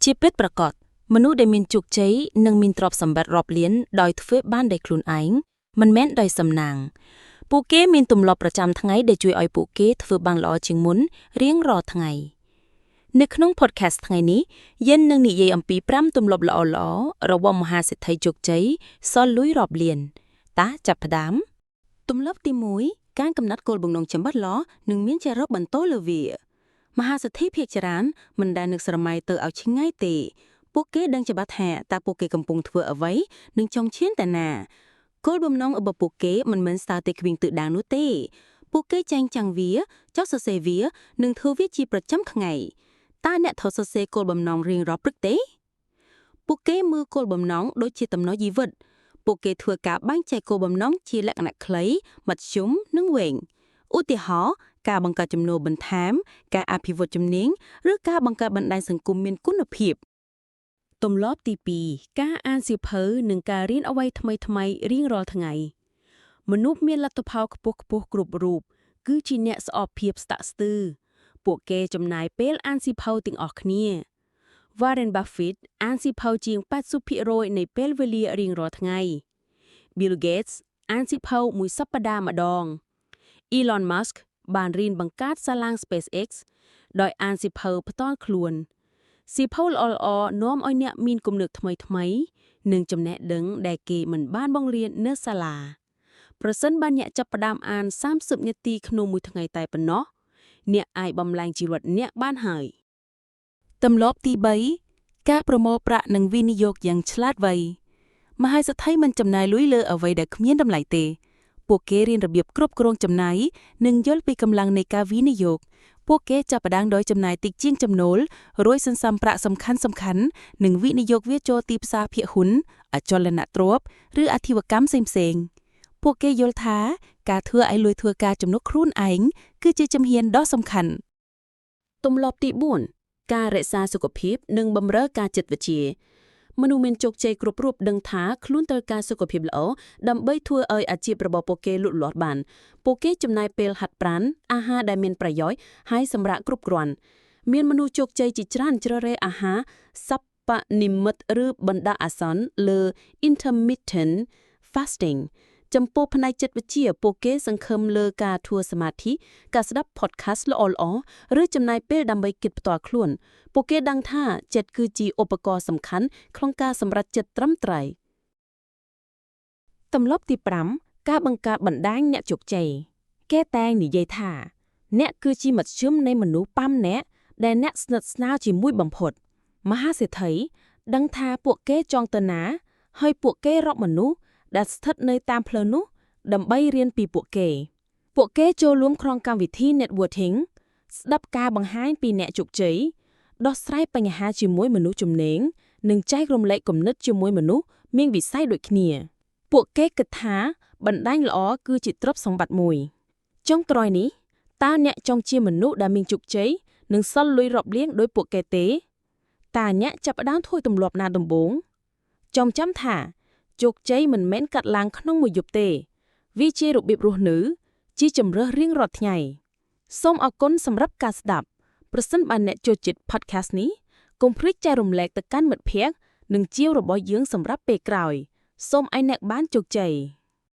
ជាពិតប្រាកដមនុស្សដែលមានជោគជ័យនិងមានទ្រព្យសម្បត្តិរាប់លានដោយធ្វើបានដោយខ្លួនឯងមិនមែនដោយសំណាងពួកគេមានទម្លាប់ប្រចាំថ្ងៃដែលជួយឲ្យពួកគេធ្វើបានល្អជាងមុនរៀងរាល់ថ្ងៃនៅក្នុង podcast ថ្ងៃនេះយើងនឹងនិយាយអំពី5ទម្លាប់ល្អៗរបស់មហាសេដ្ឋីជោគជ័យសល់លុយរាប់លានតើចាប់ផ្ដើមទម្លាប់ទី1ការកំណត់គោលបំណងចាំបាច់ល្អនិងមានចរិតបន្តលើវាមហាសេដ្ឋីភាគច្រើនមិនដែលនឹកស្រមៃទៅឲ្យឆ្ងាយទេពួកគេដឹងច្បាស់ថាតើពួកគេកំពុងធ្វើអ្វីនិងចង់ឈានទៅណាគោលបំណងរបស់ពួកគេមិនមែនស្ទើរតែគ្មានទិសដៅនោះទេពួកគេចែងចាំងវាចុះសរសេរវានិងធ្វើវាជាប្រចាំថ្ងៃតើអ្នកត្រូវសរសេរគោលបំណងរៀងរាល់ព្រឹកទេពួកគេមើលគោលបំណងដូចជាតំណជីវិតពួកគេធ្វើការបែងចែកគោលបំណងជាលក្ខណៈខ្លីមធ្យមនិងវែងឧទាហរណ៍ការបង្កើតចំណូលបន្ថែមការអភិវឌ្ឍជំនាញឬការបង្កើតបណ្ដាញសង្គមមានគុណភាពទម្លាប់ទី2ការអានសៀវភៅនិងការរៀនអ្វីថ្មីៗរៀងរាល់ថ្ងៃមនុស្សមានលទ្ធផលខ្ពស់ៗគ្រប់រូបគឺជាអ្នកស្អប់ភាពស្តាក់ស្ទើរពួកគេចំណាយពេលអានសៀវភៅទាំងអស់គ្នា Warren Buffett អានសៀវភៅជាង 80% នៃពេលវេលារៀងរាល់ថ្ងៃ Bill Gates អានសៀវភៅមួយសប្តាហ៍ម្ដង Elon Musk បានរៀនបង្កើតសាឡាង SpaceX ដោយអានសៀវភៅផ្ទាល់ខ្លួនសៀវភៅល្អៗនាំឲ្យអ្នកមានគំនិតថ្មីៗនិងចំណេះដឹងដែលគេមិនបានបង្រៀននៅសាលាប្រសិនបើអ្នកចាប់ផ្ដើមអាន30នាទីក្នុងមួយថ្ងៃតែប៉ុណ្ណោះអ្នកអាចបំលែងជីវិតអ្នកបានហើយទម្លាប់ទី3ការប្រមូលប្រាក់និងវិនិយោគយ៉ាងឆ្លាតវៃមហាសេដ្ឋីមិនចំណាយលុយលើអ្វីដែលគ្មានតម្លៃទេពួកគេរៀនរបៀបគ្រប់គ្រងចំណាយនិងយល់ពីកម្លាំងនៃការវិនិយោគពួកគេចាប់ផ្ដើមដោយចំណាយតិចជាងចំណូលរួចសន្សំប្រាក់សំខាន់ៗនិងវិនិយោគវាចូលទីផ្សារភាគហ៊ុនអចលនទ្រព្យឬអាជីវកម្មផ្សេងៗពួកគេយល់ថាការធ្វើឲ្យលុយធ្វើការចំណុចខ្លួនឯងគឺជាជំហានដ៏សំខាន់ទម្លាប់ទី4ការរក្សាសុខភាពនិងបម្រើការចិត្តវិទ្យាមនុស្សមានជោគជ័យគ្រប់រូបដឹងថាខ្លួនត្រូវការសុខភាពល្អដើម្បីធ្វើឲ្យអាជីពរបស់ពួកគេលូតលាស់បានពួកគេចំណាយពេលហាត់ប្រាណអាហារដែលមានប្រយោជន៍ហើយសម្រាកគ្រប់គ្រាន់មានមនុស្សជោគជ័យជាច្រើនជ្រើសរើសអាហារសប្បនិមិត្តឬបណ្ដោះអាសន្នលើ intermittent fasting ចំពោះផ្នែកចិត្តវិទ្យាពួកគេសង្ឃឹមលើការធ្វើសមាធិការស្ដាប់ podcast ល្អៗឬចំណាយពេលដើម្បីគិតផ្ទាល់ខ្លួនពួកគេដឹងថាចិត្តគឺជាឧបករណ៍សំខាន់ក្នុងការសម្រេចចិត្តត្រឹមត្រូវទម្លាប់ទី5ការបង្កើតបណ្ដាញអ្នកជោគជ័យគេតែងនិយាយថាអ្នកគឺជាមធ្យមនៃមនុស្ស5នាក់ដែលអ្នកស្និទ្ធស្នាលជាមួយបំផុតមហាសេដ្ឋីដឹងថាពួកគេចង់ទៅណាហើយពួកគេរកមនុស្សដែលស្ថិតនៅតាមផ្លូវនោះដើម្បីរៀនពីពួកគេចូលរួមក្នុងកម្មវិធី networking ស្ដាប់ការបង្ហាញពីអ្នកជោគជ័យដោះស្រាយបញ្ហាជាមួយមនុស្សជំនាញនិងចែករំលែកគំនិតជាមួយមនុស្សមានវិស័យដូចគ្នាពួកគេគិតថាបណ្ដាញល្អគឺជាទ្រព្យសម្បត្តិមួយចុងក្រោយនេះតើអ្នកចង់ជាមនុស្សដែលមានជោគជ័យនិងសល់លុយរាប់លានដោយពួកគេទេតើអ្នកចាប់ផ្ដើមធ្វើទម្លាប់ណាដំបូងចងចាំថាជោគជ័យមិនមែនកាត់ឡើងក្នុងមួយយប់ទេវាជារបៀបរស់នៅជាជម្រើសរៀងរាល់ថ្ងៃសូមអរគុណសម្រាប់ការស្ដាប់ប្រសិនបើអ្នកចូលចិត្ត podcast នេះកុំភ្លេចចែករំលែកទៅកាន់មិត្តភ័ក្តិនិងជាវរបស់យើងសម្រាប់ពេលក្រោយសូមឲ្យអ្នកបានជោគជ័យ